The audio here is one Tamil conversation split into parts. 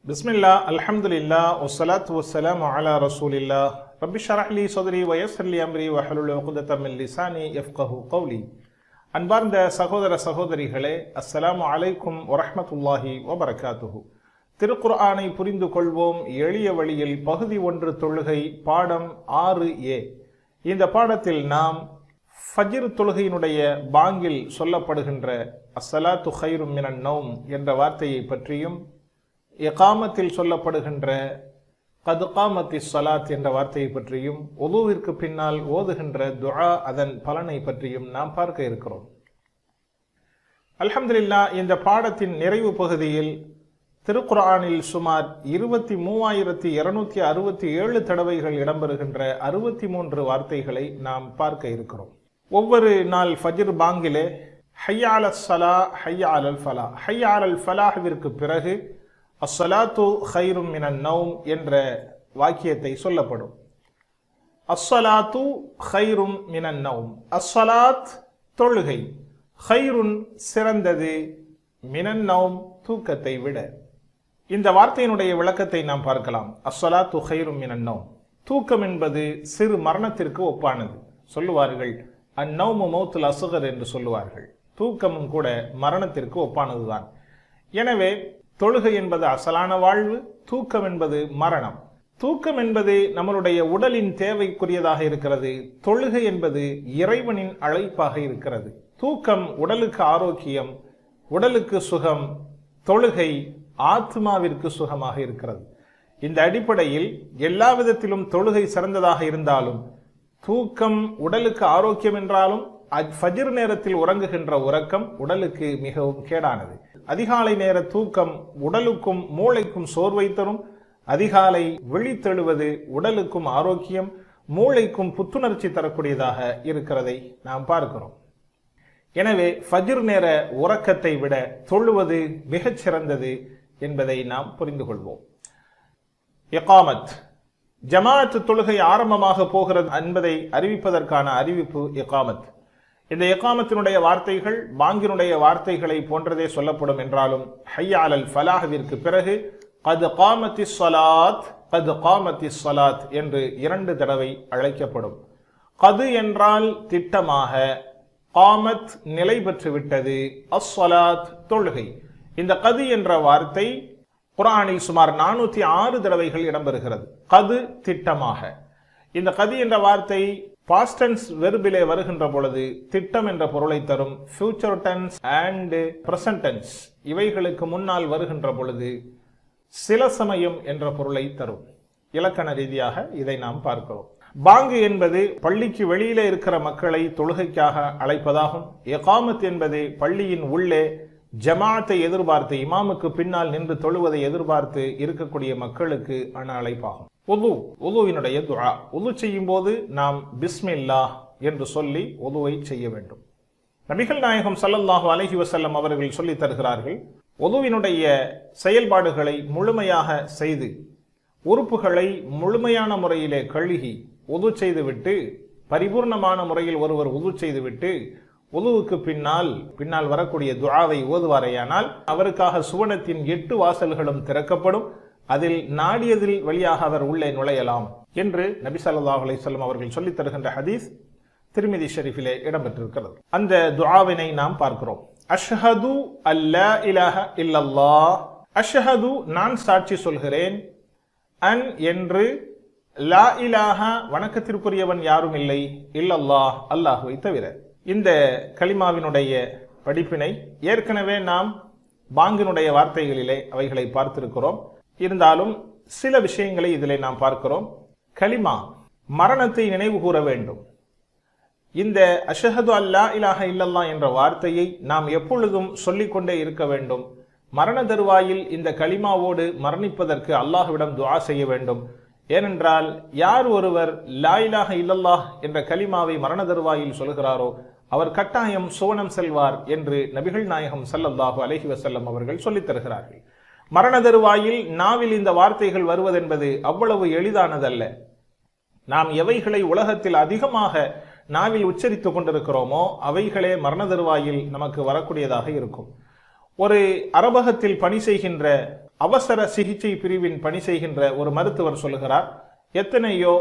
பிஸ்மில்லா அல்ஹம்துலில்லா வஸ்ஸலாத்து வஸ்ஸலாமு அலா ரசூலில்லா ரப்பி ஷ்ரஹ் லி ஸத்ரி வ யஸ்ஸிர் லி அம்ரி வஹ்லுல் உக்தத்தம் மின் லிசானி யஃப்கஹு கௌலி. அன்பார்ந்த சகோதர சகோதரிகளே, அஸ்ஸலாமு அலைக்கும் வரஹ்மத்துல்லாஹி வபரகாத்துஹு. திருக்குர்ஆனை புரிந்து கொள்வோம் எளிய வழியில் பகுதி 1 தொழுகை பாடம் 6A. இந்த பாடத்தில் நாம் ஃபஜ்ர் தொழுகையினுடைய பாங்கில் சொல்லப்படுகின்ற அஸ்ஸலாத்து கைரும் மினன் நௌம் என்ற வார்த்தையை பற்றியும், இகாமத்தில் சொல்லப்படுகின்ற கத் காமத்திஸ் ஸலாத் என்ற வார்த்தையை பற்றியும், உதுவிற்கு பின்னால் ஓதுகின்ற துஆ அதன் பலனை பற்றியும் நாம் பார்க்க இருக்கிறோம். அல்ஹம்துலில்லாஹ், இந்த பாடத்தின் நிறைவு பகுதியில் திருக்குர்ஆனில் சுமார் 23,267 தடவைகள் இடம்பெறுகின்ற 63 வார்த்தைகளை நாம் பார்க்க இருக்கிறோம். ஒவ்வொரு நாள் ஃபஜ்ர் பாங்கிலே ஹய்ய அலஸ் ஸலா, ஹய்ய அலல் ஃபலாஹ், ஹய்ய அலல் ஃபலாஹ்விற்கு பிறகு அஸ்ஸலாத்து கைரும் மினன் நௌம் என்ற வாக்கியத்தை சொல்லப்படும். அஸ்ஸலாத்து கைரும் மினன் நௌம், அஸ்ஸலாத் தொழுகை, கைருன் சிறந்தது, மினன் நௌம் தூக்கத்தை விட. இந்த வார்த்தையினுடைய விளக்கத்தை நாம் பார்க்கலாம். அஸ்ஸலாத்து கைரும் மினன் நௌம், தூக்கம் என்பது சிறு மரணத்திற்கு ஒப்பானது. சொல்லுவார்கள் அந்நௌமு மௌத்துல் அஸ்கர் என்று சொல்லுவார்கள். தூக்கமும் கூட மரணத்திற்கு ஒப்பானதுதான். எனவே தொழுகை என்பது அசலான வாழ்வு, தூக்கம் என்பது மரணம். தூக்கம் என்பது நம்மளுடைய உடலின் தேவைக்குரியதாக இருக்கிறது. தொழுகை என்பது இறைவனின் அழைப்பாக இருக்கிறது. தூக்கம் உடலுக்கு ஆரோக்கியம், உடலுக்கு சுகம், தொழுகை ஆத்மாவிற்கு சுகமாக இருக்கிறது. இந்த அடிப்படையில் எல்லா விதத்திலும் தொழுகை சிறந்ததாக இருந்தாலும், தூக்கம் உடலுக்கு ஆரோக்கியம் என்றாலும், ஃபஜ்ர் நேரத்தில் உறங்குகின்ற உறக்கம் உடலுக்கு மிகவும் கேடானது. அதிகாலை நேர தூக்கம் உடலுக்கும் மூளைக்கும் சோர்வை தரும். அதிகாலை விழித்தெழுவது உடலுக்கும் ஆரோக்கியம், மூளைக்கும் புத்துணர்ச்சி தரக்கூடியதாக இருக்கிறதை நாம் பார்க்கிறோம். எனவே ஃபஜ்ர் நேர உறக்கத்தை விட தொழுவது மிகச் சிறந்தது என்பதை நாம் புரிந்து கொள்வோம். இகாமத், ஜமாஅத் தொழுகை ஆரம்பமாக போகிறது என்பதை அறிவிப்பதற்கான அறிவிப்பு இகாமத். இந்த இகாமத்தினுடைய வார்த்தைகள் பாங்கினுடைய வார்த்தைகளை போன்றதே சொல்லப்படும் என்றாலும், ஹய்ய அலல் ஃபலாஹ்விற்கு பிறகு கத் காமத்திஸ் ஸலாத், கத் காமத்திஸ் ஸலாத் என்று 2 தடவை அழைக்கப்படும். கது என்றால் திட்டமாக, காமத் நிலை பெற்று விட்டது, அஸ்ஸலாத் தொழுகை. இந்த கது என்ற வார்த்தை குர்ஆனில் சுமார் 406 தடவைகள் இடம்பெறுகிறது. கது திட்டமாக. இந்த கது என்ற வார்த்தை பாஸ்ட் டென்ஸ் வெர்பிலே வருகின்ற பொழுது திட்டம் என்ற பொருளை தரும். Future tense and present tense இவைகளுக்கு முன்னால் வருகின்ற பொழுது சில சமயம் என்ற பொருளை தரும். இலக்கண ரீதியாக இதை நாம் பார்க்கிறோம். பாங்கு என்பது பள்ளிக்கு வெளியிலே இருக்கிற மக்களை தொழுகைக்காக அழைப்பதாகும். இகாமத் என்பது பள்ளியின் உள்ளே ஜமாஅத்தை எதிர்பார்த்து, இமாமுக்கு பின்னால் நின்று தொழுவதை எதிர்பார்த்து இருக்கக்கூடிய மக்களுக்கு ஆன அழைப்பாகும். உதுவினுடைய துஆ, உது செய்யும் போது நாம் பிஸ்மில்லாஹ் என்று சொல்லி உதுவை செய்ய வேண்டும். நபிகள் நாயகம் ஸல்லல்லாஹு அலைஹி வஸல்லம் அவர்கள் சொல்லி தருகிறார்கள், உதுவினுடைய செயல்பாடுகளை முழுமையாக செய்து, உறுப்புகளை முழுமையான முறையிலே கழுகி உது செய்துவிட்டு, பரிபூர்ணமான முறையில் ஒருவர் உது செய்துவிட்டு உதுவுக்கு பின்னால் வரக்கூடிய துஆவை ஓதுவாரேயானால் அவருக்காக சுவனத்தின் 8 வாசல்களும் திறக்கப்படும். அதில் நாடியதில் வழியாக அவர் உள்ளே நுழையலாம் என்று நபி ஸல்லல்லாஹு அலைஹி வஸல்லம் அவர்கள் சொல்லித் தருகின்ற ஹதீஸ் திர்மிதி ஷரீஃபிலே இடம்பெற்றிருக்கிறது. அந்த துஆவினை நாம் பார்க்கிறோம். அஷ்ஹது அல்லா இலாஹ இல்லல்லாஹ், அஷ்ஹது நான் சாட்சி சொல்கிறேன், அன் என்று, லா இலாஹ வணக்கத்திற்குரியவன் யாரும் இல்லை, இல்லல்லாஹ் அல்லாஹ்வை தவிர. இந்த கலிமாவினுடைய படிப்பினை ஏற்கனவே நாம் பாங்கினுடைய வார்த்தைகளிலே அவைகளை பார்த்திருக்கிறோம். இருந்தாலும் சில விஷயங்களை இதிலே நாம் பார்க்கிறோம். கலிமா மரணத்தை நினைவு கூற வேண்டும். இந்த அஷ்ஹது அல்லா இலாஹ இல்லல்லாஹ் என்ற வார்த்தையை நாம் எப்பொழுதும் சொல்லிக்கொண்டே இருக்க வேண்டும். மரண தருவாயில் இந்த கலிமாவோடு மரணிப்பதற்கு அல்லாஹ்விடம் துஆ செய்ய வேண்டும். ஏனென்றால் யார் ஒருவர் லா இலாஹ இல்லல்லாஹ் என்ற கலிமாவை மரண தருவாயில் சொல்கிறாரோ அவர் கட்டாயம் சுவனம் செல்வார் என்று நபிகள் நாயகம் ஸல்லல்லாஹு அலைஹி வஸல்லம் அவர்கள் சொல்லித் தருகிறார்கள். மரண தருவாயில் நாவில் இந்த வார்த்தைகள் வருவதென்பது அவ்வளவு எளிதானதல்ல. நாம் எவைகளை உலகத்தில் அதிகமாக நாவில் உச்சரித்துக் கொண்டிருக்கிறோமோ அவைகளே மரண தருவாயில் நமக்கு வரக்கூடியதாக இருக்கும். ஒரு அரபகத்தில் பணி செய்கின்ற அவசர சிகிச்சை பிரிவின் பணி செய்கின்ற ஒரு மருத்துவர் சொல்லுகிறார், எத்தனையோ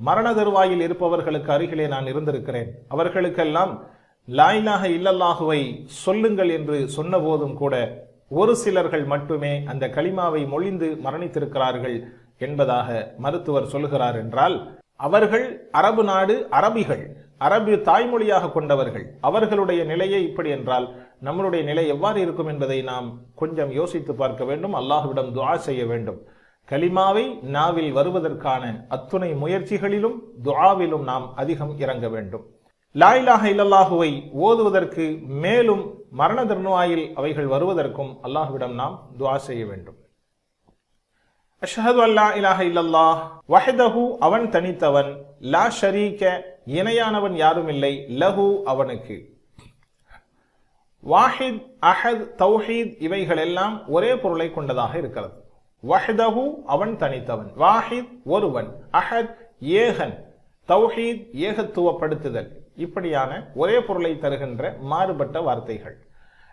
மரண தருவாயில் இருப்பவர்களுக்கு அருகிலே நான் இருந்திருக்கிறேன். அவர்களுக்கெல்லாம் லா இலாஹ இல்லல்லாஹுவை சொல்லுங்கள் என்று சொன்ன போதும் கூட ஒரு சிலர்கள் மட்டுமே அந்த கலிமாவை மொழிந்து மரணித்திருக்கிறார்கள் என்பதாக மருத்துவர் சொல்லுகிறார். என்றால் அவர்கள் அரபு நாடு அரபிகள், அரபு தாய்மொழியாக கொண்டவர்கள். அவர்களுடைய நிலையே இப்படி என்றால் நம்மளுடைய நிலை எவ்வாறு இருக்கும் என்பதை நாம் கொஞ்சம் யோசித்து பார்க்க வேண்டும். அல்லாஹ்விடம் துஆ செய்ய வேண்டும். கலிமாவை நாவில் வருவதற்கான அத்துணை முயற்சிகளிலும் துஆவிலும் நாம் அதிகம் இறங்க வேண்டும். லா இலாஹ இல்லல்லாஹுவை ஓதுவதற்கு மேலும் மரண தருவாயில் அவைகள் வருவதற்கும் அல்லாஹ்விடம் நாம் துஆ செய்ய வேண்டும். அஷ்ஹது அல்லா இலாஹ இல்லல்லாஹ் வஹ்தஹு, அவன் தனித்தவன், லா ஷரீக, இணையானவன் யாரும் இல்லை, லஹு, அவனுக்கு. வாஹித், அஹத், தௌஹீத் இவைகள் எல்லாம் ஒரே பொருளை கொண்டதாக இருக்கிறது. வஹ்தஹு, அவன் தனித்தவன், வாஹித் ஒருவன், அஹத் ஏகன், தௌஹீத் ஏகத்துவப்படுத்துதல், இப்படியான ஒரே பொருளை தருகின்ற மாறுபட்ட வார்த்தைகள்.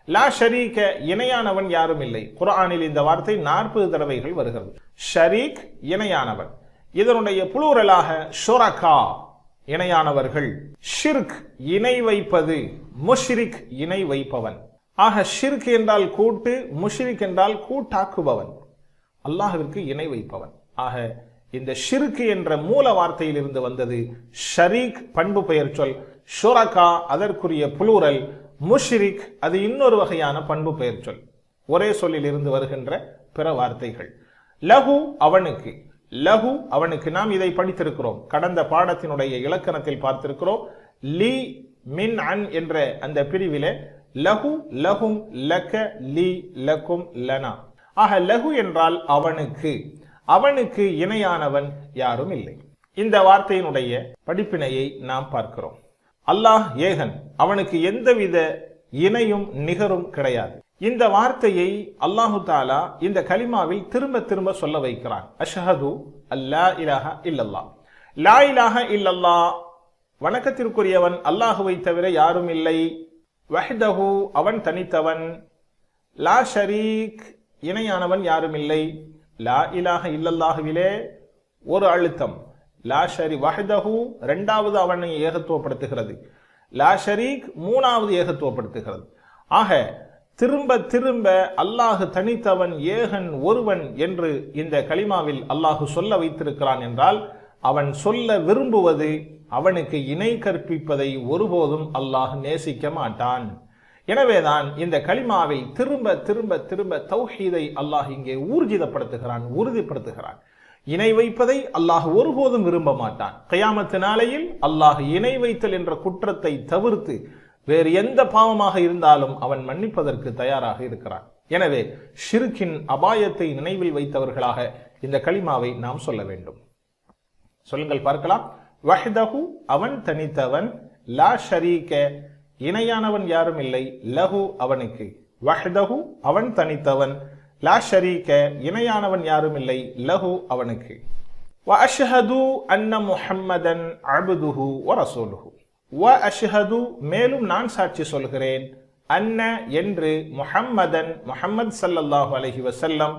லா ஷரீக, இணையானவன் யாரும் இல்லை. குர்ஆனில் இந்த வார்த்தை 40 தடவைகள் வருகிறது. ஷரீக் இணையானவன், இதனுடைய புளூரலாக ஷுரகா இணையானவர்கள், ஷிர்க் இணை வைப்பது, முஷ்ரிக் இணை வைப்பவன். ஆக ஷிர்க் என்றால் கூட்டு, முஷ்ரிக் என்றால் கூட்டாக்குபவன், அல்லாஹ்விற்கு இணை வைப்பவன். ஆக இந்த ஷிர்க் என்ற மூல வார்த்தையில் இருந்து வந்தது ஷரீக் பண்பு பெயர் சொல், ஷுரகா அதற்குரிய புளூரல், முஷ்ரிக் அது இன்னொரு வகையான பண்பு பெயர் சொல், ஒரே சொல்லில் இருந்து வருகின்ற பிற வார்த்தைகள். லஹு, அவனுக்கு, லஹு அவனுக்கு. நாம் இதை படித்திருக்கிறோம், கடந்த பாடத்தினுடைய இலக்கணத்தில் பார்த்திருக்கிறோம். லி மின் அன் என்ற அந்த பிரிவிலே லஹு, லஹும், லக, லி, லகும், லனா. ஆக லஹு என்றால் அவனுக்கு, அவனுக்கு இணையானவன் யாரும் இல்லை. இந்த வார்த்தையினுடைய படிப்பினையை நாம் பார்க்கிறோம். அல்லாஹ் ஏகன், அவனுக்கு எந்தவித இணையும் நிகரும் கிடையாது. இந்த வார்த்தையை அல்லாஹு தாலா இந்த கலிமாவில் திரும்ப திரும்ப சொல்ல வைக்கிறான். அஷ்ஹது அல்லா இலாஹ இல்லல்லாஹ், லா இலாஹ இல்லல்லாஹ், வணக்கத்திற்குரியவன் அல்லாஹுவை தவிர யாரும் இல்லை. வஹ்தஹு, அவன் தனித்தவன். லா ஷரீக், இணையானவன் யாரும் இல்லை. லா இலாஹ இல்லல்லாஹுவிலே ஒரு அழுத்தம், லா ஷரீ, வஹ்தஹு இரண்டாவது அவனை ஏகத்துவப்படுத்துகிறது, லா ஷரீக் மூணாவது ஏகத்துவப்படுத்துகிறது. ஆக திரும்ப திரும்ப அல்லாஹு தனித்தவன், ஏகன், ஒருவன் என்று இந்த கலிமாவில் அல்லாஹு சொல்ல வைத்திருக்கிறான் என்றால் அவன் சொல்ல விரும்புவது அவனுக்கு இணை கற்பிப்பதை ஒருபோதும் அல்லாஹ் நேசிக்க மாட்டான். எனவேதான் இந்த கலிமாவில் திரும்ப திரும்ப திரும்ப தௌஹீதை அல்லாஹ் இங்கே ஊர்ஜிதப்படுத்துகிறான், உறுதிப்படுத்துகிறான். இணை வைப்பதை அல்லாஹ் ஒருபோதும் விரும்ப மாட்டான். கியாமத்து நாளையில் அல்லாஹ் இணை வைத்தல் என்ற குற்றத்தை தவிர்த்து வேறு எந்த பாவமாக இருந்தாலும் அவன் மன்னிப்பதற்கு தயாராக இருக்கிறான். எனவே ஷிர்கின் அபாயத்தை நினைவில் வைத்தவர்களாக இந்த கலிமாவை நாம் சொல்ல வேண்டும். சொல்லுங்கள் பார்க்கலாம். வஹ்தஹு, அவன் தனித்தவன், லா ஷரீக, இணையானவன் யாரும் இல்லை, லஹு, அவனுக்கு. வஹ்தஹு, அவன் தனித்தவன், லா ஷரீக, இணையானவன் யாரும் இல்லை, லஹு, அவனுக்கு. வ அஷ்ஹது அன்ன முஹம்மதன் அப்துஹு வ ரசூலுஹு. வ அஷ்ஹது, மேலும் நான் சாட்சி சொல்கிறேன், அன்ன என்று, முஹம்மதன் முஹம்மது ஸல்லல்லாஹு அலைஹி வஸல்லம்,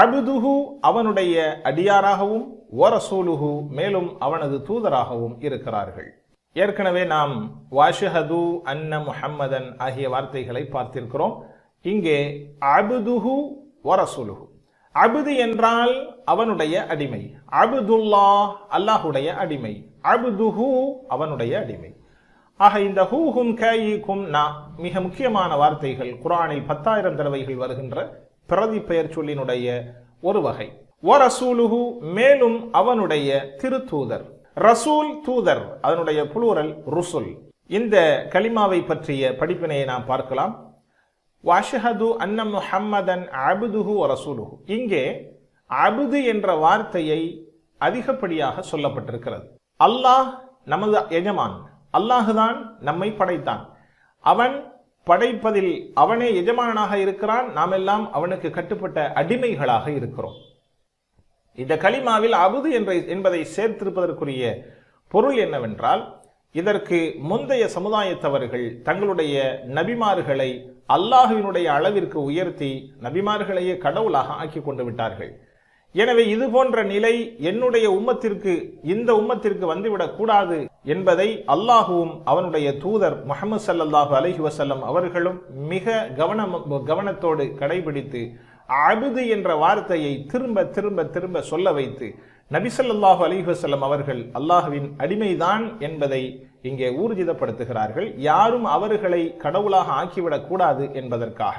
அப்துஹு அவனுடைய அடியாராகவும், வ ரசூலுஹு மேலும் அவனது தூதராகவும் இருக்கிறார்கள். ஏற்கனவே நாம் வாஷஹது அன்ன முஹம்மதன் ஆகிய வார்த்தைகளை பார்த்திருக்கிறோம். இங்கே அப்துஹு வ ரசூலுஹு. அப்து என்றால் அவனுடைய அடிமை, அப்துல்லாஹ் அல்லாஹுடைய அடிமை, அப்துஹு அவனுடைய அடிமை. ஆக இந்த ஹூஹும் கயிக்கும் நா மிக முக்கியமான வார்த்தைகள். குர்ஆனில் 10,000 தடவைகள் வருகின்ற பிரதி பெயர் சொல்லினுடைய ஒரு வகை. வ ரசூலுஹு மேலும் அவனுடைய திருத்தூதர். ரசூல் தூதர், அதனுடைய புளூரல் ருசுல். இந்த கலிமாவை பற்றிய படிப்பினையை நாம் பார்க்கலாம். வஅஷ்ஹது அன்ன முஹம்மதன் அப்துஹு வ ரசூலுஹு. இங்கே அப்து என்ற வார்த்தையை அதிகப்படியாக சொல்லப்பட்டிருக்கிறது. அல்லாஹ் நமது எஜமான், அல்லாஹுதான் நம்மை படைத்தான். அவன் படைப்பதில் அவனே எஜமானாக இருக்கிறான். நாம் எல்லாம் அவனுக்கு கட்டுப்பட்ட அடிமைகளாக இருக்கிறோம். இந்த கலிமாவில் அபுது என்பதை சேர்த்திருப்பதற்குரிய பொருள் என்னவென்றால், இதற்கு முந்தைய சமுதாயத்தவர்கள் தங்களுடைய நபிமார்களை அல்லாஹ்வினுடைய அளவிற்கு உயர்த்தி நபிமார்களையே கடவுளாக ஆக்கி கொண்டு விட்டார்கள். எனவே இது போன்ற நிலை என்னுடைய உம்மத்திற்கு, இந்த உம்மத்திற்கு வந்துவிடக் கூடாது என்பதை அல்லாஹுவும் அவனுடைய தூதர் முஹம்மது ஸல்லல்லாஹு அலைஹி வஸல்லம் அவர்களும் மிக கவனத்தோடு கடைபிடித்து அபுது என்ற வார்த்தையை திரும்ப திரும்ப திரும்ப சொல்ல வைத்து நபி ஸல்லல்லாஹு அலைஹி வஸல்லம் அவர்கள் அல்லாஹ்வின் அடிமைதான் என்பதை இங்கே ஊர்ஜிதப்படுத்துகிறார்கள். யாரும் அவர்களை கடவுளாக ஆக்கிவிடக் கூடாது என்பதற்காக.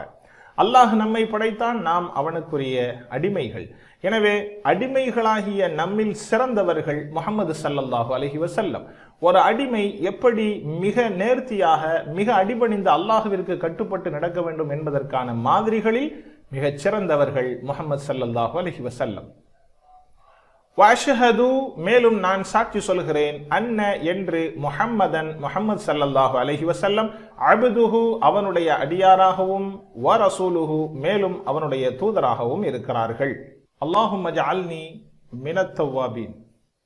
அல்லாஹ் நம்மை படைத்தான், நாம் அவனுக்குரிய அடிமைகள். எனவே அடிமைகளாகிய நம்மில் சிறந்தவர்கள் முஹம்மது ஸல்லல்லாஹு அலைஹி வஸல்லம். ஒரு அடிமை எப்படி மிக நேர்த்தியாக மிக அடிபணிந்த அல்லாஹ்விற்கு கட்டுப்பட்டு நடக்க வேண்டும் என்பதற்கான மாதிரிகளில் மிகச் சிறந்தவர்கள் முஹம்மது ஸல்லல்லாஹு அலைஹி வஸல்லம். வஅஷ்ஹது, மேலும் நான் சாட்சி சொல்கிறேன், அன்ன என்று முஹம்மதன் முஹம்மது ஸல்லல்லாஹு அலைஹி வஸல்லம் அப்துஹு அவனுடைய அடியாராகவும் வ ரசூலுஹு மேலும் அவனுடைய தூதராகவும் இருக்கிறார்கள். அல்லாஹும்ம ஜஅல்னி மினத் தவ்வாபீன்.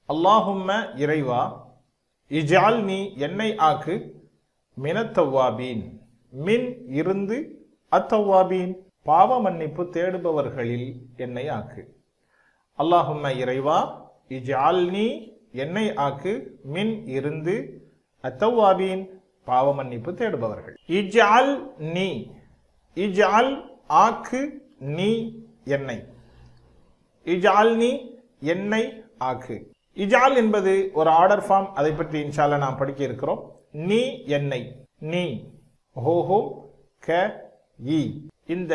அல்லாஹும்ம இறைவா, இஜ்அல்னி என்னை ஆக்கு, மினத் தவ்வாபீன் மின் இருந்து, அத்தவ்வாபீன் பாவ மன்னிப்பு தேடுபவர்களில் என்னை ஆக்கு. அல்லாஹும்ம இறைவா, இஜ்அல்னி என்னை ஆக்கு, மின் இருந்து, அத்தவ்வாபீன் பாவ மன்னிப்பு தேடுபவர்கள். இஜ்அல் நீ, இஜ்அல் ஆக்கு, நீ என்னை, இஜ்அல்னி என்னை ஆக்கு. இஜ்அல் என்பது ஒரு ஆர்டர் ஃபார்ம், அதை பற்றி இன்ஷா அல்லாஹ் நாம் படிக்க இருக்கிறோம். நீ என்னை, நீ ஹோஹோ க ஈ. இந்த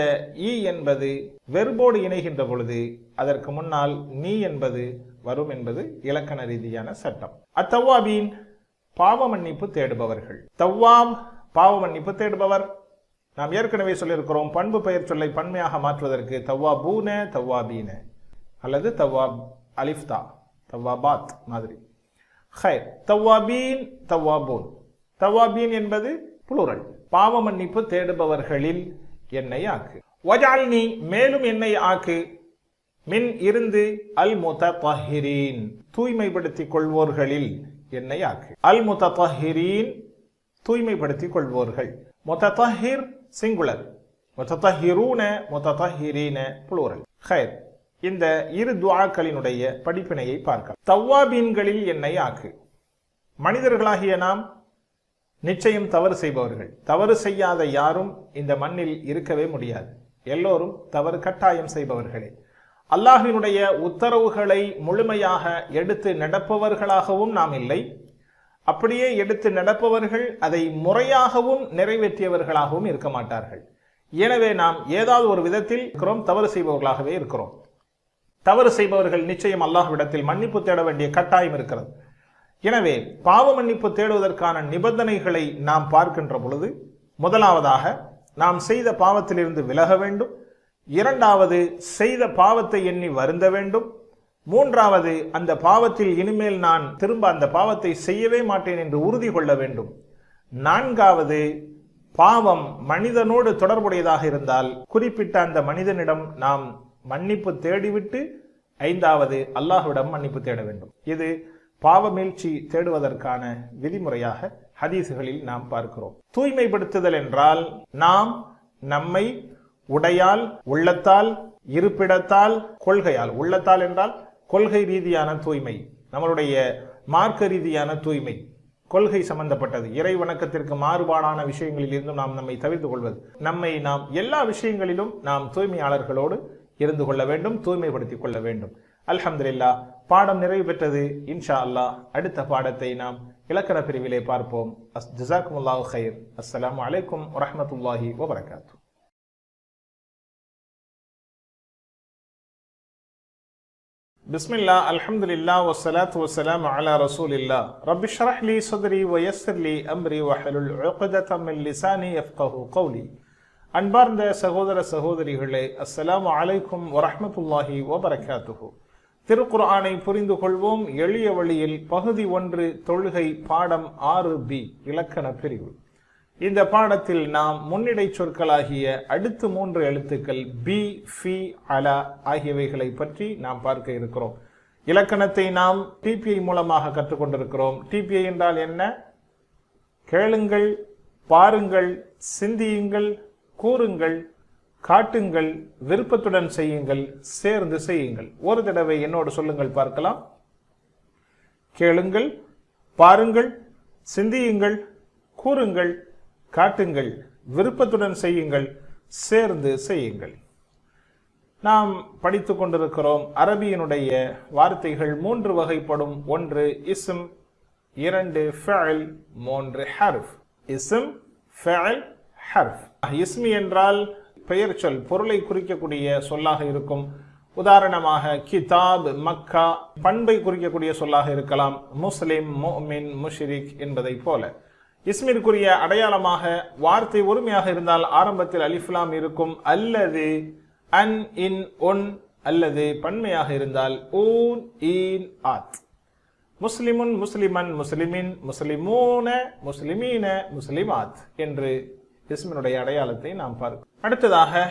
ஈ என்பது வெர்போடு இணைகின்ற பொழுது அதற்கு முன்னால் நீ என்பது வரும் என்பது இலக்கண ரீதியான சட்டம். அத்தவ்வாபீன் பாவ மன்னிப்பு தேடுபவர்கள். தவ்வாப் பாவ மன்னிப்பு தேடுபவர். நாம் ஏற்கனவே சொல்லியிருக்கிறோம், பண்பு பெயர் சொல்லை பன்மையாக மாற்றுவதற்கு தவ்வாபூன தவ்வாபீன அல்லது தவ்வாப் அலிஃப்தா தவ்வாபாத் மாதிரி. ஹைர், தவ்வாபீன் தவ்வாபூன். தவ்வாபீன் என்பது புளூரல். பாவ மன்னிப்பு தேடுபவர்களில் என்னை ஆக்கு. வஜஅல்னி மேலும் என்னை ஆக்கு, மின் இருந்து, அல் முத்தஹிரீன் தூய்மைப்படுத்திக் கொள்வோர்களில் என்னை ஆக்கு. அல் முத்தஹிரீன் தூய்மைப்படுத்திக் கொள்வோர்கள். முத்தஹிர் சிங்குலர், முத்தஹிரூன முத்தஹிரீன புளூரல். ஹைர், இந்த இரு துஆக்களினுடைய படிப்பினையை பார்க்கலாம். தவ்வாபீன்களில் என்னை ஆக்கு. மனிதர்களாகிய நாம் நிச்சயம் தவறு செய்பவர்கள். தவறு செய்யாத யாரும் இந்த மண்ணில் இருக்கவே முடியாது. எல்லோரும் தவறு கட்டாயம் செய்பவர்களே. அல்லாஹ்வினுடைய உத்தரவுகளை முழுமையாக எடுத்து நடப்பவர்களாகவும் நாம் இல்லை. அப்படியே எடுத்து நடப்பவர்கள் அதை முறையாகவும் நிறைவேற்றியவர்களாகவும் இருக்க மாட்டார்கள். எனவே நாம் ஏதாவது ஒரு விதத்தில் இருக்கிறோம், தவறு செய்பவர்களாகவே இருக்கிறோம். தவறு செய்பவர்கள் நிச்சயம் அல்லாஹ்விடத்தில் மன்னிப்பு தேட வேண்டிய கட்டாயம் இருக்கிறது. எனவே பாவ மன்னிப்பு தேடுவதற்கான நிபந்தனைகளை நாம் பார்க்கின்ற பொழுது, முதலாவதாக நாம் செய்த பாவத்திலிருந்து விலக வேண்டும். இரண்டாவது, செய்த பாவத்தை எண்ணி வருந்த வேண்டும். மூன்றாவது, அந்த பாவத்தில் இனிமேல் நான் திரும்ப அந்த பாவத்தை செய்யவே மாட்டேன் என்று உறுதி கொள்ள வேண்டும். நான்காவது, பாவம் மனிதனோடு தொடர்புடையதாக இருந்தால் குறிப்பிட்ட அந்த மனிதனிடம் நாம் மன்னிப்பு தேடிவிட்டு ஐந்தாவது அல்லாஹ்விடம் மன்னிப்பு தேட வேண்டும். இது பாவமீழ்ச்சி தேடுவதற்கான விதிமுறையாக ஹதீசுகளில் நாம் பார்க்கிறோம். தூய்மைப்படுத்துதல் என்றால் நாம் நம்மை உடையால், உள்ளத்தால், இருப்பிடத்தால், கொள்கையால். உள்ளத்தால் என்றால் கொள்கை ரீதியான தூய்மை, நம்மளுடைய மார்க்க ரீதியான தூய்மை, கொள்கை சம்பந்தப்பட்டது, இறை வணக்கத்திற்கு மாறுபாடான விஷயங்களில் இருந்தும் நாம் நம்மை தவிர்த்து கொள்வது. நம்மை நாம் எல்லா விஷயங்களிலும் நாம் தூய்மையாளர்களோடு இருந்து கொள்ள வேண்டும், தூய்மைப்படுத்திக் கொள்ள வேண்டும். அல்ஹம்துலில்லாஹ், பாடம் நிறைவு பெற்றது. இன்ஷா அல்லாஹ் அடுத்த பாடத்தை நாம் இலக்கண பிரிவிலே பார்ப்போம். ஜஸாக்குமுல்லாஹு கைர். அஸ்ஸலாமு அலைக்கும் வரஹ்மத்துல்லாஹி வபரகாத்துஹு. பிஸ்மில்லாஹ், அல்ஹம்துலில்லாஹ், வஸ்ஸலாத்து வஸ்ஸலாமு அலா ரசூலில்லாஹ். ரப்பி ஷ்ரஹ் லி ஸத்ரி வ யஸ்ஸிர் லி அம்ரி வஹ்லுல் உக்ததம் மின் லிசானி யஃப்கஹு கௌலி. அன்பார்ந்த சகோதர சகோதரிகளே, அஸ்ஸலாமு அலைக்கும் வரஹ்மத்துல்லாஹி வபரகாத்துஹு. திருக்குர்ஆனை புரிந்து கொள்வோம் எளிய வழியில் பகுதி 1 தொழுகை பாடம் 6B இலக்கண பிரிவு. இந்த பாடத்தில் நாம் முன்னிடை சொற்களாகிய அடுத்து 3 எழுத்துக்கள் பி, ஃபி, அலா ஆகியவைகளை பற்றி நாம் பார்க்க இருக்கிறோம். இலக்கணத்தை நாம் டிபிஐ மூலமாக கற்றுக்கொண்டிருக்கிறோம். டிபிஐ என்றால் என்ன? கேளுங்கள், பாருங்கள், சிந்தியுங்கள், கூறுங்கள், காட்டுங்கள், விருப்பத்துடன் செய்யுங்கள், சேர்ந்து செய்யுங்கள். ஒரு தடவை என்னோடு சொல்லுங்கள் பார்க்கலாம். கேளுங்கள், பாருங்கள், சிந்தியுங்கள், கூறுங்கள், காட்டுங்கள், விருப்பத்துடன் செய்யுங்கள், சேர்ந்து செய்யுங்கள். நாம் படித்து கொண்டிருக்கிறோம். அரபியினுடைய வார்த்தைகள் 3 வகைப்படும். 1 இஸ்ம், 2 ஃபஅல், 3 ஹர்ஃப். இஸ்ம், ஃபஅல், ஹர்ஃப். இஸ்மி என்றால் பெயர் சொல், பொருளை குறிக்கக்கூடிய சொல்லாக இருக்கும். உதாரணமாக கிதாப், மக்கா பண்பை குறிக்கக்கூடிய சொல்லாக இருக்கலாம். முஸ்லிம், முஃமின், முஷ்ரிக் என்பதை போல. இஸ்மிற்குரிய அடையாளமாக வார்த்தை ஒருமையாக இருந்தால் ஆரம்பத்தில் அலிஃப்லாம் இருக்கும். அல்லது அன், இன், ஒன், அல்லது பன்மையாக இருந்தால் ஊன், ஈன், ஆத். முஸ்லிமுன், முஸ்லிமன், முஸ்லிமின், முஸ்லிமூன, முஸ்லிமீன, முஸ்லிமாத் என்று இஸ்மினுடைய அடையாளத்தை நாம் பார்க்கிறோம். அடுத்ததாக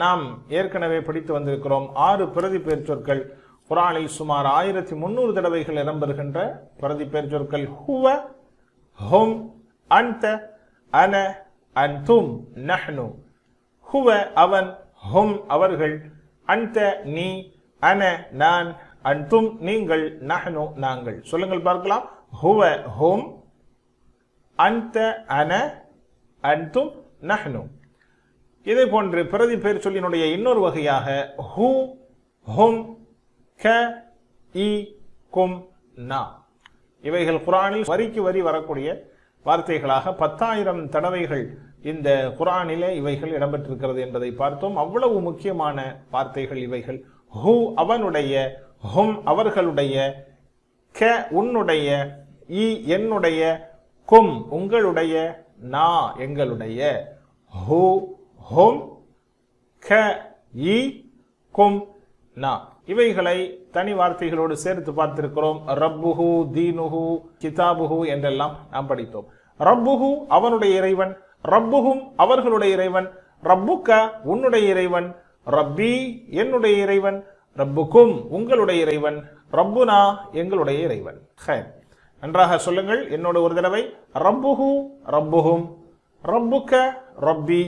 நாம் ஏற்கனவே படித்து வந்திருக்கிறோம் 6 பிரதி பெயர் சொற்கள். குர்ஆனில் சுமார் 1300 தடவைகள் இடம்பெறுகின்ற பிரதி பெயர் சொற்கள். ஹுவ, ஹும், அன்த, அன, அன்தும், நஹ்னு. ஹுவ அவன், ஹும் அவர்கள், அன்த நீ, அன நான், அன்தும் நீங்கள், நஹ்னு நாங்கள். சொல்லுங்கள் பார்க்கலாம். ஹுவ ஹும், அன்த அன, அன்தும் நஹ்னு. இதே போன்று பிரதி பெயர் சொல்லினுடைய இன்னொரு வகையாக ஹூ, ஹும், க, இ, கும், நா. இவைகள் குர்ஆனில் வரிக்கு வரி வரக்கூடிய வார்த்தைகளாக 10,000 தடவைகள் இந்த குர்ஆனிலே இவைகள் இடம்பெற்றிருக்கிறது என்பதை பார்த்தோம். அவ்வளவு முக்கியமான வார்த்தைகள் இவைகள். ஹூ அவனுடைய, ஹும் அவர்களுடைய, க உன்னுடைய, இ என்னுடைய, கும் உங்களுடைய, நா எங்களுடைய. ஹூ, ஹும், க, இ, கும், நா. இவைகளை தனி வார்த்தைகளோடு சேர்த்து பார்த்திருக்கிறோம். ரப்புஹு, தீனுஹு, கிதாபுஹு என்றெல்லாம் நாம் படித்தோம். ரப்புஹு அவனுடைய இறைவன், ரப்புஹும் அவர்களுடைய இறைவன், ரப்புக்க உன்னுடைய இறைவன், ரப்பி என்னுடைய இறைவன், ரப்புக்கும் உங்களுடைய இறைவன், ரப்புனா எங்களுடைய இறைவன். நன்றாக சொல்லுங்கள் என்னோடு ஒரு தடவை. ரப்புஹு, ரப்புஹும், ரப்புக்க, ரப்பி,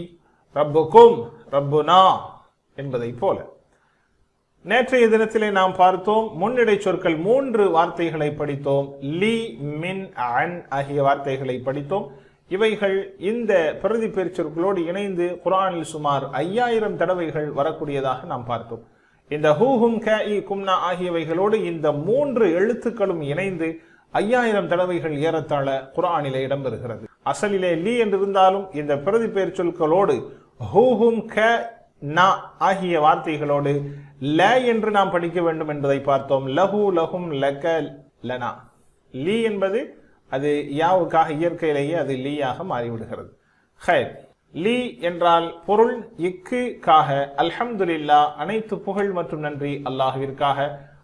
ரப்புக்கும், ரப்புனா என்பதை போல. நேற்றைய தினத்திலே நாம் பார்த்தோம் முன்னிடை சொற்கள் 3 வார்த்தைகளை படித்தோம். லி, மின், அன் ஆகிய வார்த்தைகளை படித்தோம். இவைகள் இந்த பிரதி பெயர் சொற்களோடு இணைந்து குர்ஆனில் சுமார் 5000 தடவைகள் வரக்கூடியதாக நாம் பார்த்தோம். இந்த ஹூஹும், க, இ, கும்னா ஆகியவைகளோடு இந்த 3 எழுத்துக்களும் இணைந்து 5000 தடவைகள் ஏறத்தாழ குர்ஆனிலே இடம்பெறுகிறது. அசலிலே லி என்றிருந்தாலும் இந்த பிரதி பெயர் சொற்களோடு ஹூஹும், க, நா ஆகிய வார்த்தைகளோடு ல என்று நாம் படிக்க வேண்டும் என்பதை பார்த்தோம். லஹு, லஹும், லக, லனா. லீ என்பது அது யாவுக்காக இயற்கையிலேயே அது லீயாக மாறிவிடுகிறது. ஹைர். லீ என்றால் பொருள். இக்கு காக அல்ஹம்துலில்லாஹ் அனைத்து புகழ் மற்றும் நன்றி அல்லாஹ்விற்காக.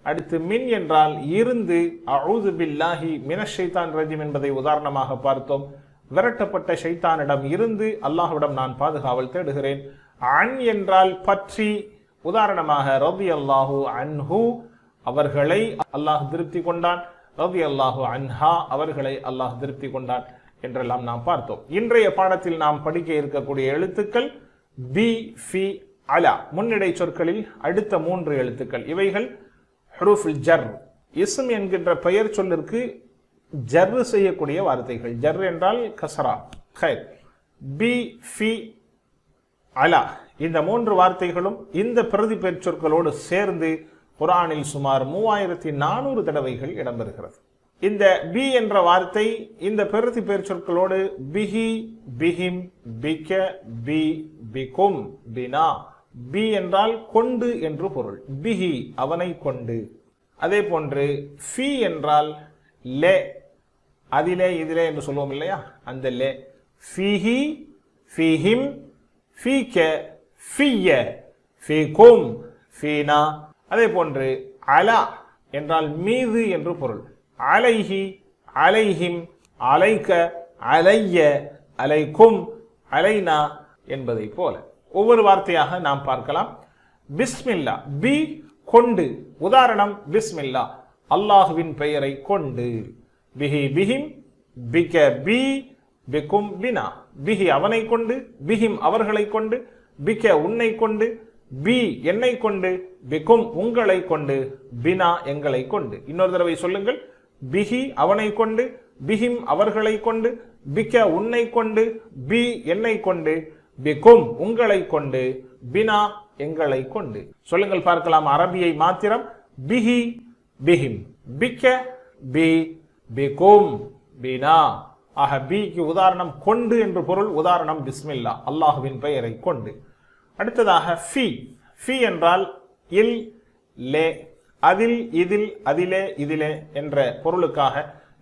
அடுத்து மின் என்றால் இருந்து. அஊது பில்லாஹி மினஷ் ஷைத்தான் ரஜீம் என்பதை உதாரணமாக பார்த்தோம். விரட்டப்பட்ட ஷைத்தானிடம் இருந்து அல்லாஹ்விடம் நான் பாதுகாவல் தேடுகிறேன். அன் என்றால் பற்றி. உதாரணமாக ரலியல்லாஹு அன்ஹு அவர்களை அல்லாஹ் திருப்தி கொண்டான், ரலியல்லாஹு அன்ஹா அவர்களை அல்லாஹ் திருப்தி கொண்டான் என்றெல்லாம் நாம் பார்த்தோம். இன்றைய பாடத்தில் நாம் படிக்க இருக்கக்கூடிய எழுத்துக்கள் பி, ஃபி, அலா. முன்னிடை சொற்களில் அடுத்த 3 எழுத்துக்கள். இவைகள் ஹுரூஃபுல் ஜர். இஸ்ம் என்கின்ற பெயர் சொல்லிற்கு ஜர் செய்யக்கூடிய வார்த்தைகள். ஜர் என்றால் கஸ்ரா. ஹைர். பி, ஃபி, அலா இந்த 3 வார்த்தைகளும் இந்த பிரதி பெயர் சொற்களோடு சேர்ந்து குர்ஆனில் சுமார் 3400 தடவைகள் இடம்பெறுகிறது. இந்த பி என்ற வார்த்தை இந்த பிரதி பெயர் சொற்களோடு பிஹி, பிஹிம், பிக, பி, பிகும், பினா. பி என்றால் கொண்டு என்று பொருள். பிஹி அவனை கொண்டு. அதே போன்று ஃபி என்றால் லே. அதிலே இதிலே என்று சொல்லுவோம் இல்லையா, அந்த லே. ஃபீஹி, ஃபீஹிம், ஃபீக, ஃபிய, ஃபீகும், ஃபீனா. அதே போன்று அலா என்றால் மீது என்று பொருள். அலைஹி, அலைஹிம், அலைக, அலைய, அலைக்கும், அலைனா என்பதை போல ஒவ்வொரு வார்த்தையாக நாம் பார்க்கலாம். பிஸ்மில்லா. பி கொண்டு. உதாரணம் பிஸ்மில்லா அல்லாஹுவின் பெயரை கொண்டு. பிஹி, பிஹிம், பிக, பி, பிகும் பினா, பிஹி அவனை கொண்டு, பிஹிம் அவர்களை கொண்டு, பிக உன்னை கொண்டு, பி என்னை கொண்டு, பிகும் உங்களை கொண்டு, பினா எங்களை கொண்டு. இன்னொரு தடவை சொல்லுங்கள். பிஹி அவனை கொண்டு, பிஹிம் அவர்களை கொண்டு, பிக உன்னை கொண்டு, பி என்னை கொண்டு, பிகும் உங்களை கொண்டு, பினா எங்களை கொண்டு. சொல்லுங்கள் பார்க்கலாம். அரபியை மாத்திரம். பிஹி பிஹிம், பிக பி, பிகும் பினா. ஆக பிக்கு உதாரணம் கொண்டு என்று பொருள். உதாரணம் பிஸ்மில்லா, அல்லாஹுவின் பெயரை கொண்டு. அடுத்ததாக ஃபி. ஃபி என்றால் இல், லே, அதில், இதில், அதிலே, இதிலே என்ற பொருளுக்காக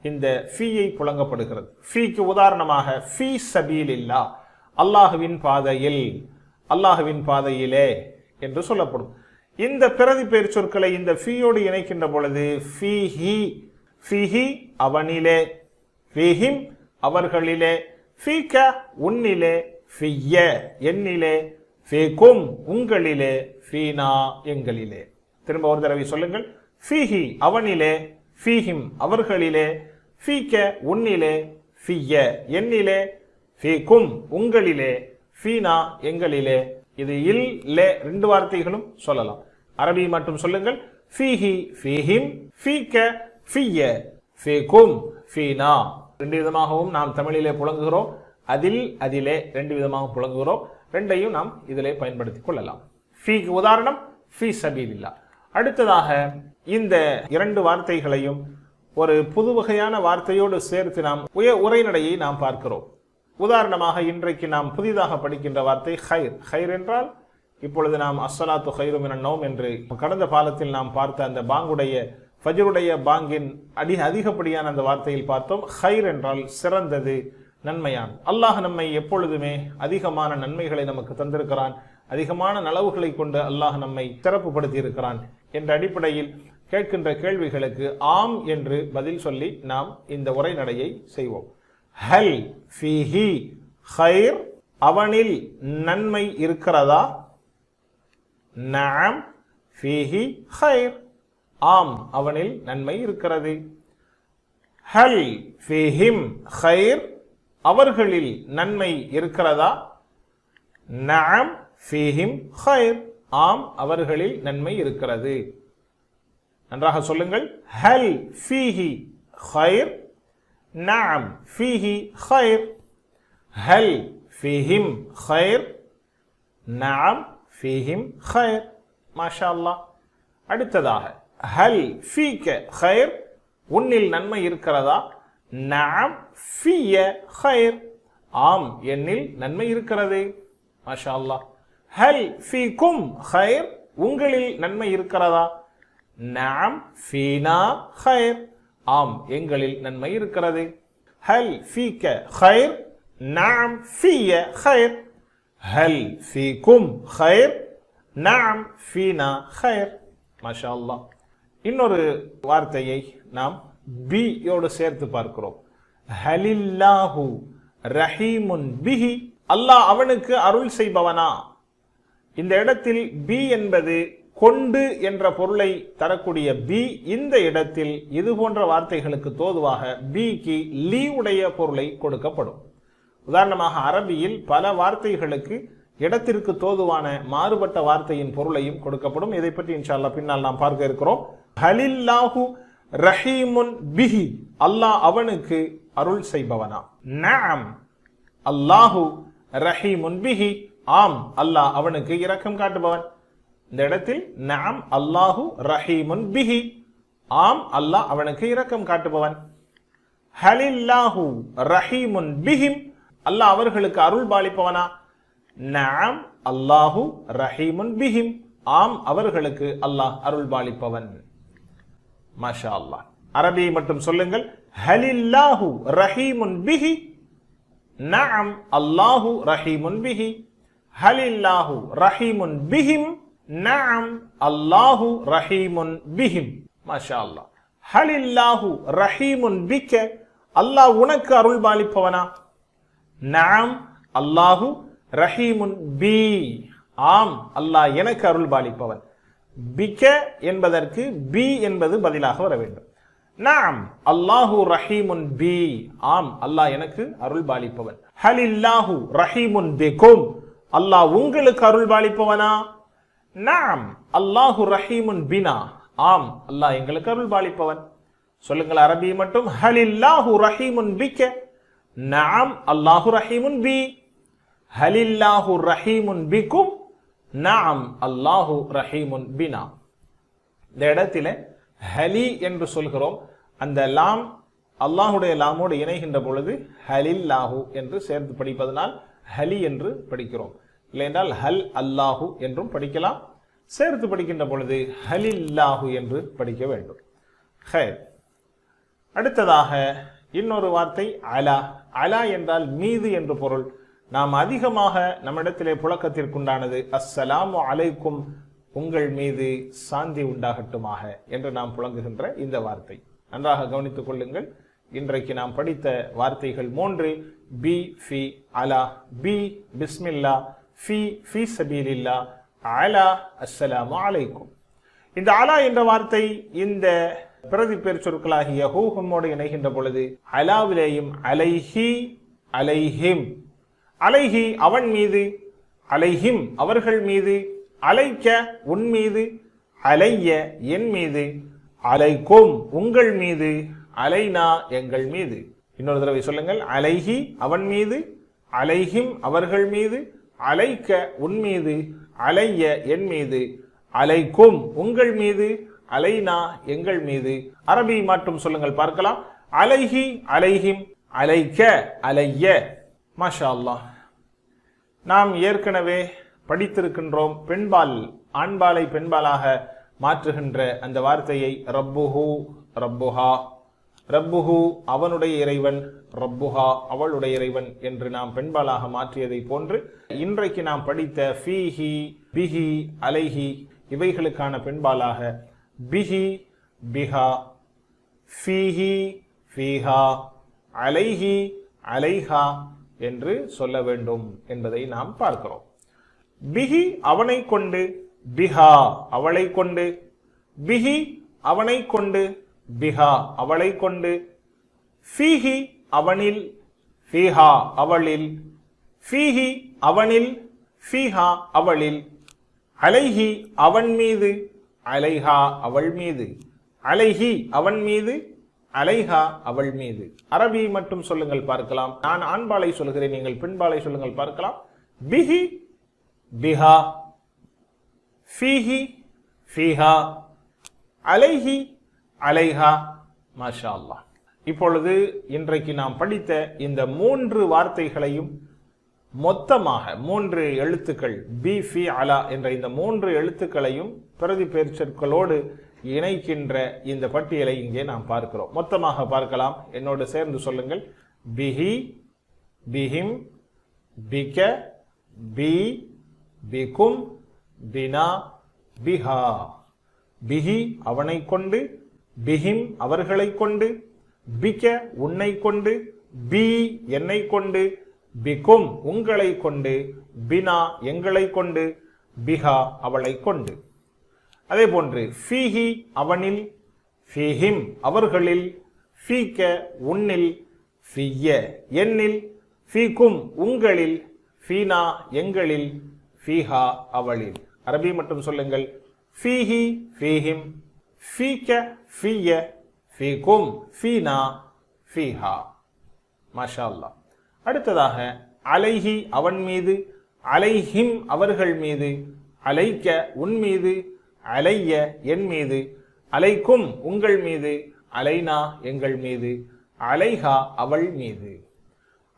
இந்த ஃபீயை புழங்கப்படுகிறது. ஃபீக்கு உதாரணமாக ஃபீ சபீலில்லா, அல்லாஹுவின் பாதையில், அல்லாஹுவின் பாதையிலே என்று சொல்லப்படும். இந்த பிரதி பெயர் சொற்களை இந்த ஃபீயோடு இணைக்கின்ற பொழுது ஃபீஹி, ஃபீஹி அவனிலே, ஃபீஹிம் அவர்களிலே, ஃபீக உன்னிலே, ஃபிய்ய என்னிலே, ஃபீகும் உங்களிலே, ஃபீனா எங்களிலே. திரும்ப ஒரு தடவை சொல்லுங்கள். ஃபீஹி அவனிலே, ஃபீஹிம் அவர்களிலே, ஃபீக உன்னிலே, ஃபிய்ய என்னிலே, ஃபீகும் உங்களிலே, ஃபீனா எங்களிலே. இது இல், லே ரெண்டு வார்த்தைகளும் சொல்லலாம். அரபி மட்டும் சொல்லுங்கள். ஃபீஹி ஃபீஹிம், ஃபீக ஃபிய்ய, ஃபீகும் ஃபீனா. ரெண்டு விதமாகவும் நாம் தமிழிலே புழங்குகிறோம். அதில், அதிலே ரெண்டு விதமாக புழங்குகிறோம். ரெண்டையும் நாம் இதிலே பயன்படுத்திக் கொள்ளலாம். ஃபீக்கு உதாரணம் ஃபீ சபீலில்லா. அடுத்ததாக இந்த இரண்டு வார்த்தைகளையும் ஒரு புது வகையான வார்த்தையோடு சேர்த்து நாம் உரைநடையை நாம் பார்க்கிறோம். உதாரணமாக இன்றைக்கு நாம் புதிதாக படிக்கின்ற வார்த்தை ஹைர். ஹைர் என்றால் இப்பொழுது நாம் அஸ்ஸலாத்து ஹைரு மினன் நௌம் என்று கடந்த பாலத்தில் நாம் பார்த்த அந்த பாங்குடைய ஃபஜ்ருடைய பாங்கின் அதிகப்படியான அந்த வார்த்தையில் பார்த்தோம். ஹைர் என்றால் சிறந்தது, நன்மையான். அல்லாஹ் நம்மை எப்பொழுதுமே அதிகமான நன்மைகளை நமக்கு தந்திருக்கிறான். அதிகமான நலவுகளை கொண்டு அல்லாஹ் நம்மை சிறப்புப்படுத்தி இருக்கிறான் என்ற அடிப்படையில் கேட்கின்ற கேள்விகளுக்கு ஆம் என்று பதில் சொல்லி நாம் இந்த உரைநடையை செய்வோம். ஹல் ஃபீஹி ஹைர், அவனில் நன்மை இருக்கிறதா? நஅம் ஃபீஹி ஹைர், ஆம் அவனில் நன்மை இருக்கிறது. ஹல் ஃபீஹிம் ஹைர், அவர்களில் நன்மை இருக்கிறதா? நஅம் ஃபீஹிம் ஹைர், ஆம் அவர்களில் நன்மை இருக்கிறது. நன்றாக சொல்லுங்கள். ஹல் ஃபீஹி ஹைர், நஅம் ஃபீஹி ஹைர். ஹல் ஃபீஹிம் ஹைர், நஅம் ஃபீஹிம் ஹைர். மாஷா அல்லாஹ். அடுத்ததாக ஹல் ஃபீக ஹைர், உன்னில் நன்மை இருக்கிறதா? நஅம் ஃபிய ஹைர், ஆம் என்னில் நன்மை இருக்கிறது. மாஷா அல்லாஹ். ஹல் ஃபீகும் ஹைர், உங்களில் நன்மை இருக்கிறதா? நஅம் ஃபீனா ஹைர், ஆம் எங்களில் நன்மை இருக்கிறது. ஹல் ஃபீக ஹைர், நஅம் ஃபிய ஹைர். ஹல் ஃபீகும் ஹைர், நஅம் ஃபீனா ஹைர். மாஷா அல்லாஹ். இன்னொரு வார்த்தையை நாம் பி யோடு சேர்த்து பார்க்கிறோம். ஹலில்லாஹு ரஹீமுன் பிஹி, அல்லாஹ் அவனுக்கு அருள் செய்பவனா. இந்த இடத்தில் பி என்பது கொண்டு என்ற பொருளை தரக்கூடிய பி. இந்த இடத்தில் இது போன்ற வார்த்தைகளுக்கு தோதுவாக பிக்கு லீ உடைய பொருளை கொடுக்கப்படும். உதாரணமாக அரபியில் பல வார்த்தைகளுக்கு இடத்திற்கு தோதுவான மாறுபட்ட வார்த்தையின் பொருளையும் கொடுக்கப்படும். இதை பற்றி இன்ஷா அல்லாஹ் பின்னால் நாம் பார்க்க இருக்கிறோம். ஹலில்லாஹு ரஹீமுன் பிஹி, அல்லாஹ் அவனுக்கு அருள் செய்பவனா. நஅம் அல்லாஹு ரஹீமுன் பிஹி, ஆம் அல்லாஹ் அவனுக்கு இரக்கம் காட்டுபவன். இந்த இடத்தில் நஅம் அல்லாஹு ரஹீமுன் பிஹி, ஆம் அல்லாஹ் அவனுக்கு இரக்கம் காட்டுபவன். ஹலில்லாஹு ரஹீமுன் பிஹிம், அல்லாஹ் அவர்களுக்கு அருள் பாலிப்பவனா. நஅம் அல்லாஹு ரஹீமுன் பிஹிம், ஆம் அவர்களுக்கு அல்லாஹ் அருள் பாலிப்பவன். மாஷா அல்லாஹ். அரபியை மட்டும் சொல்லுங்கள். ஹலில்லாஹு ரஹீமுன் பிஹி, நஅம் அல்லாஹு ரஹீமுன் பிஹி. ஹலில்லாஹு ரஹீமுன் பிஹிம், நஅம் அல்லாஹு ரஹீமுன் பிஹிம். மாஷா அல்லாஹ். ஹலில்லாஹு ரஹீமுன் பிக, அல்லாஹ் உனக்கு அருள் பாலிப்பவனா. நஅம் அல்லாஹு ரஹீமுன் பி, ஆம் அல்லாஹ் எனக்கு அருள் பாலிப்பவன். பிக என்பதற்கு பி என்பது பதிலாக வர வேண்டும். நஅம் அல்லாஹு ரஹீமுன் பி, ஆம் அல்லாஹ் எனக்கு அருள் பாலிப்பவன். ஹலில்லாஹு ரஹீமுன் பிகும், அல்லாஹ் உங்களுக்கு அருள் பாலிப்பவனா? நஅம் அல்லாஹு ரஹீமுன் பினா, ஆம் அல்லாஹ் எங்களுக்கு அருள் பாலிப்பவன். சொல்லுங்கள் அரபி மட்டும். ஹலில்லாஹு ரஹீமுன் பிக, நஅம் அல்லாஹு ரஹீமுன் பி. ஹலில்லாஹு ரஹீமுன் பிகும், நஅம் அல்லாஹு ரஹீமுன் பினா. இந்த இடத்திலே ஹலி என்று சொல்கிறோம். அந்த லாம் அல்லாஹுடைய லாமோடு இணைகின்ற பொழுது ஹலில்லாஹு என்று சேர்த்து படிப்பதனால் ஹலி என்று படிக்கிறோம். இல்லையென்றால் ஹல் அல்லாஹு என்றும் படிக்கலாம். சேர்த்து படிக்கின்ற பொழுது ஹலில்லாஹு என்று படிக்க வேண்டும். ஹைர். அடுத்ததாக இன்னொரு வார்த்தை அலா. அலா என்றால் மீது என்று பொருள். நாம் அதிகமாக நம்மிடத்திலே புழக்கத்திற்குண்டானது அஸ்ஸலாமு அலைக்கும், உங்கள் மீது சாந்தி உண்டாகட்டுமாக என்று நாம் புழங்குகின்ற இந்த வார்த்தை. நன்றாக கவனித்துக் கொள்ளுங்கள். இன்றைக்கு நாம் படித்த வார்த்தைகள் 3: பி ஃபி அலா, பி பிஸ்மில்லா, ஃபி சபீலில்லா, அலா அஸ்ஸலாமு அலைக்கும். இந்த அலா என்ற வார்த்தை இந்த பிரதி பெயர் சொற்களாகிய ஹூஹுமோடு இணைகின்ற பொழுது அலாவிலேயும் அலைஹி, அலைஹிம், அலைஹி அவன் மீது, அலைஹிம் அவர்கள் மீது, அலைக்க உன் மீது, அலைய என் மீது, அலைக்கும் உங்கள் மீது, அலைனா எங்கள் மீது. இன்னொரு தடவை சொல்லுங்கள். அலைஹி அவன் மீது, அலைஹிம் அவர்கள் மீது, அலைக்க உன் மீது, அலைய என் மீது, அலைக்கும் உங்கள் மீது, அலைனா எங்கள் மீது. அரபி மாற்றும் சொல்லுங்கள் பார்க்கலாம். அலைஹி அலைஹிம், அலைக்க அலைய. மாஷா அல்லாஹ். நாம் ஏற்கனவே படித்திருக்கின்றோம். பெண்பால் ஆண்பாலை பெண்பாலாக மாற்றுகின்ற அந்த வார்த்தையை ரப்புஹு ரப்புஹா, ரப்புஹு அவனுடைய இறைவன், ரப்புஹா அவளுடைய இறைவன் என்று நாம் பெண்பாலாக மாற்றியதை போன்று இன்றைக்கு நாம் படித்த ஃபீஹி, பிஹி, அலைஹி இவைகளுக்கான பெண்பாலாக பிஹி, பிஹா, ஃபீஹி, ஃபீஹா, அலைஹி, அலைஹா என்று சொல்ல வேண்டும் என்பதை நாம் பார்க்கிறோம். பிஹி அவனை கொண்டு, பிஹா அவளை கொண்டு, பிஹி அவனை கொண்டு, பிஹா அவளை கொண்டு, ஃபீஹி அவனில், ஃபீஹா அவளில், ஃபீஹி அவனில், ஃபீஹா அவளில், அலைஹி அவன் மீது, அலைஹா அவள் மீது, அலைஹி அவன் மீது, அலைஹா அவள் மீது. அரபி மட்டும் சொல்லுங்கள் பார்க்கலாம். நான் ஆண்பாலை சொல்கிறேன், நீங்கள் பெண்பாலை சொல்லுங்கள் பார்க்கலாம். பிஹி, பிஹா, ஃபீஹி, ஃபீஹா, அலைஹி, அலைஹா. மாஷா அல்லாஹ். இப்பொழுது இன்றைக்கு நாம் படித்த இந்த 3 வார்த்தைகளையும் மொத்தமாக 3 எழுத்துக்கள் பி ஃபி அலா என்ற இந்த 3 எழுத்துக்களையும் பிரதி பெயர் சொற்களோடு இணைக்கின்ற இந்த பட்டியலை இங்கே நாம் பார்க்கிறோம். மொத்தமாக பார்க்கலாம். என்னோடு சேர்ந்து சொல்லுங்கள். பிஹி, பிஹிம், பிக, பி, பிகும், பினா, பிஹா. பிஹி அவனை கொண்டு, பிஹிம் அவர்களை கொண்டு, பிக உன்னை கொண்டு, பி என்னை கொண்டு, பிகும் உங்களை கொண்டு, பினா எங்களை கொண்டு, பிஹா அவளை கொண்டு. அதே போன்று ஃபீஹி அவனில், ஃபீஹிம் அவர்களில், ஃபீக உன்னில், ஃபீய என்னில், ஃபீகும் உங்களில், ஃபீனா எங்களில், ஃபீஹா அவளில். அரபி மட்டும் சொல்லுங்கள். ஃபீஹி, ஃபீஹிம், ஃபீக, ஃபீய, ஃபீகும், ஃபீனா, ஃபீஹா. மாஷா அல்லாஹ். அடுத்ததாக அலைஹி அவன் மீது, அலைஹிம் அவர்கள் மீது, அலைக்க உன் மீது, அலைய என் மீது, அலைக்கும் உங்கள் மீது, அலைனா எங்கள் மீது, அலைஹா அவள் மீது.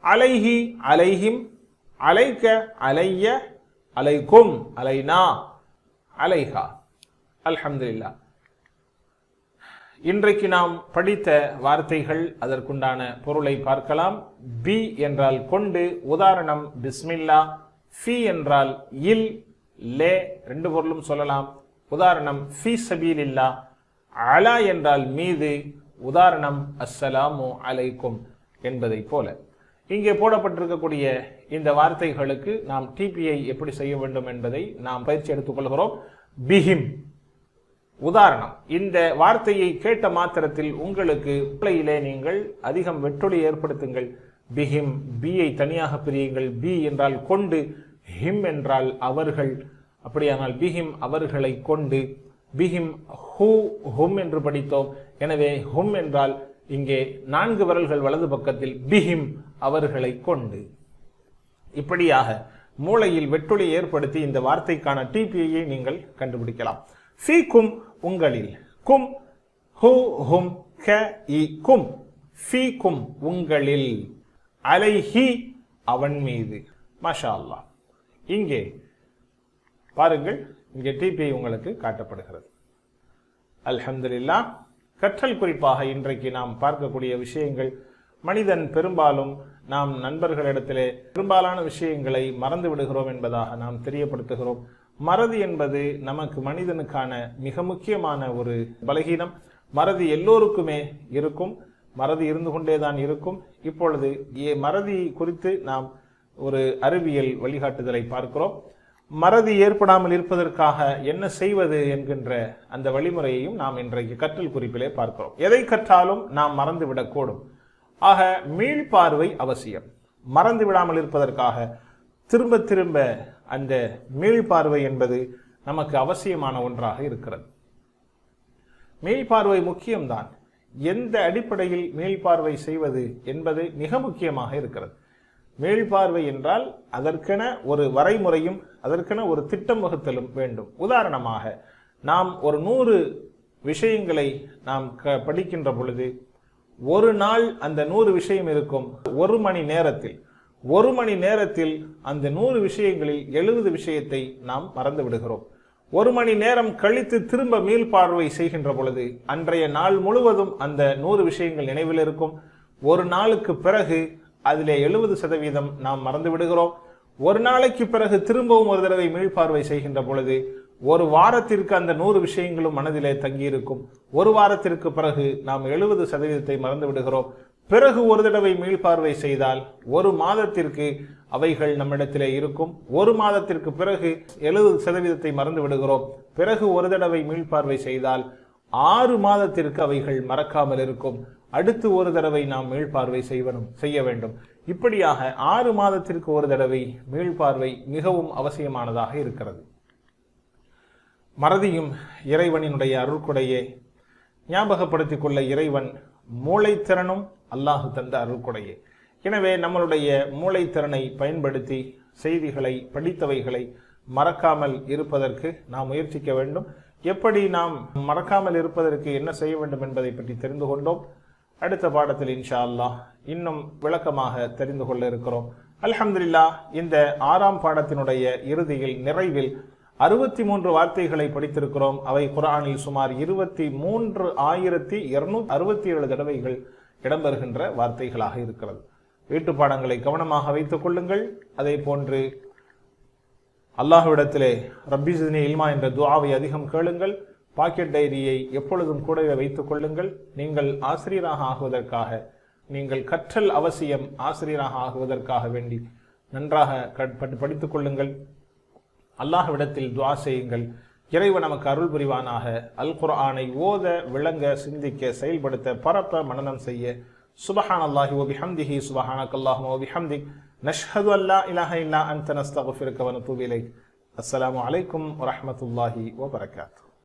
அலைஹி அலைஹிம், அலைக்க அலைய, அலைக்கும் அலைனா, அலைஹா. அல்ஹம்துலில்லாஹ். இன்றைக்கு நாம் படித்த வார்த்தைகள் அதற்குண்டான பொருளை பார்க்கலாம். பி என்றால் கொண்டு, உதாரணம் பிஸ்மில்லா. ஃபி என்றால் இல், லே 2 பொருளும் சொல்லலாம். உதாரணம் ஃபி சபீலில்லா. அலா என்றால் மீது, உதாரணம் அஸ்ஸலாமு அலைக்கும் என்பதை போல. இங்கே போடப்பட்டிருக்கக்கூடிய இந்த வார்த்தைகளுக்கு நாம் டிபிஐ எப்படி செய்ய வேண்டும் என்பதை நாம் பயிற்சி எடுத்துக் கொள்கிறோம். பிஹிம், உதாரணம், இந்த வார்த்தையை கேட்ட மாத்திரத்தில் உங்களுக்கு பிள்ளையிலே நீங்கள் அதிகம் வெற்றொலி ஏற்படுத்துங்கள். பிஹிம், பியை தனியாக பிரியுங்கள். பி என்றால் கொண்டு, ஹிம் என்றால் அவர்கள். அப்படியானால் பிஹிம் அவர்களை கொண்டு, பிஹிம் ஹூ ஹும் என்று படித்தோம். எனவே ஹும் என்றால் இங்கே 4 விரல்கள் வலது பக்கத்தில், பிஹிம் அவர்களை கொண்டு. இப்படியாக மூளையில் வெற்றொலி ஏற்படுத்தி இந்த வார்த்தைக்கான டிபிஐயை நீங்கள் கண்டுபிடிக்கலாம். ஃபீக்கும் உங்களில், கும் ஹூ ஹும் க இ கும், ஃபீக்கும் உங்களில், அலைஹி அவன் மீது. மாஷா அல்லாஹ். இங்கே பாருங்கள், இங்கே டிபிஐ உங்களுக்கு காட்டப்படுகிறது. அல்ஹம்துலில்லாஹ். கற்றல் குறிப்பாக இன்றைக்கு நாம் பார்க்கக்கூடிய விஷயங்கள், மனிதன் பெரும்பாலும் நாம் நண்பர்களிடத்திலே பெரும்பாலான விஷயங்களை மறந்து விடுகிறோம் என்பதாக நாம் தெரியப்படுத்துகிறோம். மறதி என்பது நமக்கு மனிதனுக்கான மிக முக்கியமான ஒரு பலகீனம். மறதி எல்லோருக்குமே இருக்கும், மறதி இருந்து கொண்டேதான் இருக்கும். இப்பொழுது மறதி குறித்து நாம் ஒரு அறிவியல் வழிகாட்டுதலை பார்க்கிறோம். மறதி ஏற்படாமல் இருப்பதற்காக என்ன செய்வது என்கின்ற அந்த வழிமுறையையும் நாம் இன்றைக்கு கற்றல் குறிப்பிலே பார்க்கிறோம். எதை கற்றாலும் நாம் மறந்துவிடக்கூடும். ஆக மீள்பார்வை அவசியம். மறந்து விடாமல் இருப்பதற்காக திரும்ப திரும்ப அந்த மீள்பார்வை என்பது நமக்கு அவசியமான ஒன்றாக இருக்கிறது. மீள்பார்வை முக்கியம்தான். எந்த அடிப்படையில் மீள்பார்வை செய்வது என்பது மிக முக்கியமாக இருக்கிறது. மீள்பார்வை என்றால் அதற்கென ஒரு வரைமுறையும் அதற்கென ஒரு திட்டம் வகுத்தலும் வேண்டும். உதாரணமாக, நாம் ஒரு 100 விஷயங்களை நாம் படிக்கின்ற பொழுது ஒரு நாள் அந்த 100 விஷயம் இருக்கும். 1 மணி நேரத்தில் அந்த 100 விஷயங்களில் 70 விஷயத்தை நாம் மறந்து விடுகிறோம். 1 மணி நேரம் கழித்து திரும்ப மீள்பார்வை செய்கின்ற பொழுது அன்றைய நாள் முழுவதும் அந்த 100 விஷயங்கள் நினைவில் இருக்கும். ஒரு நாளுக்கு பிறகு அதிலே 70% நாம் மறந்து விடுகிறோம். ஒரு நாளைக்கு பிறகு திரும்பவும் ஒரு தடவை மீள்பார்வை செய்கின்ற பொழுது ஒரு வாரத்திற்கு அந்த 100 விஷயங்களும் மனதிலே தங்கியிருக்கும். ஒரு வாரத்திற்கு பிறகு நாம் 70% மறந்து விடுகிறோம். பிறகு ஒரு தடவை மீள்பார்வை செய்தால் ஒரு மாதத்திற்கு அவைகள் நம்மிடத்திலே இருக்கும். ஒரு மாதத்திற்கு பிறகு 70% மறந்து விடுகிறோம். பிறகு ஒரு தடவை மீள்பார்வை செய்தால் 6 மாதத்திற்கு அவைகள் மறக்காமல் இருக்கும். அடுத்து ஒரு தடவை நாம் மீள்பார்வை செய்ய வேண்டும். இப்படியாக 6 மாதத்திற்கு ஒரு தடவை மீள்பார்வை மிகவும் அவசியமானதாக இருக்கிறது. மறதியும் இறைவனினுடைய அருள்கொடையே. ஞாபகப்படுத்திக் கொள்ள இறைவன் மூளைத்திறனும் அல்லாஹு தந்த அருள்கொடையே. எனவே நம்மளுடைய மூளைத்திறனை பயன்படுத்தி செய்திகளை, படித்தவைகளை மறக்காமல் இருப்பதற்கு நாம் முயற்சிக்க வேண்டும். எப்படி நாம் மறக்காமல் இருப்பதற்கு என்ன செய்ய வேண்டும் என்பதை பற்றி தெரிந்து கொண்டோம். அடுத்த பாடத்தில் இன்ஷா அல்லாஹ் இன்னும் விளக்கமாக தெரிந்து கொள்ள இருக்கிறோம். அல்ஹம்துலில்லாஹ். இந்த 6ஆம் பாடத்தினுடைய இறுதியில், நிறைவில் 63 வார்த்தைகளை படித்திருக்கிறோம். அவை குர்ஆனில் சுமார் 23,267 தடவைகள் இடம்பெறுகின்ற வார்த்தைகளாக இருக்கிறது. வீட்டு பாடங்களை கவனமாக வைத்துக் கொள்ளுங்கள். அதே போன்று அல்லாஹ்விடத்திலே ரப்பி ஸித்னி இல்மா என்ற துஆவை அதிகம் கேளுங்கள். பாக்கெட் டைரியை எப்பொழுதும் கூடவே வைத்துக் கொள்ளுங்கள். நீங்கள் ஆசிரியராக ஆகுவதற்காக, நீங்கள் கற்றல் அவசியம், ஆசிரியராக ஆகுவதற்காக வேண்டி நன்றாக படித்துக் கொள்ளுங்கள். அல்லாஹ்விடத்தில் துஆ செய்யுங்கள். இறைவன் நமக்கு அருள் புரிவானாக. அல் குர்ஆனை ஓத, விளங்க, சிந்திக்க, செயல்படுத்த, பரப்ப, மனனம் செய்ய. சுப்ஹானல்லாஹி வ பிஹம்திஹி, சுப்ஹானக்கல்லாஹும்ம வ பிஹம்திக், நஷ்ஹது அல்லா இலாஹ இல்லா அன்த, நஸ்தக்ஃபிருக வ நதூபு இலைக். அஸ்ஸலாமு அலைக்கும் வ ரஹ்மத்துல்லாஹி வ பரகாத்துஹு.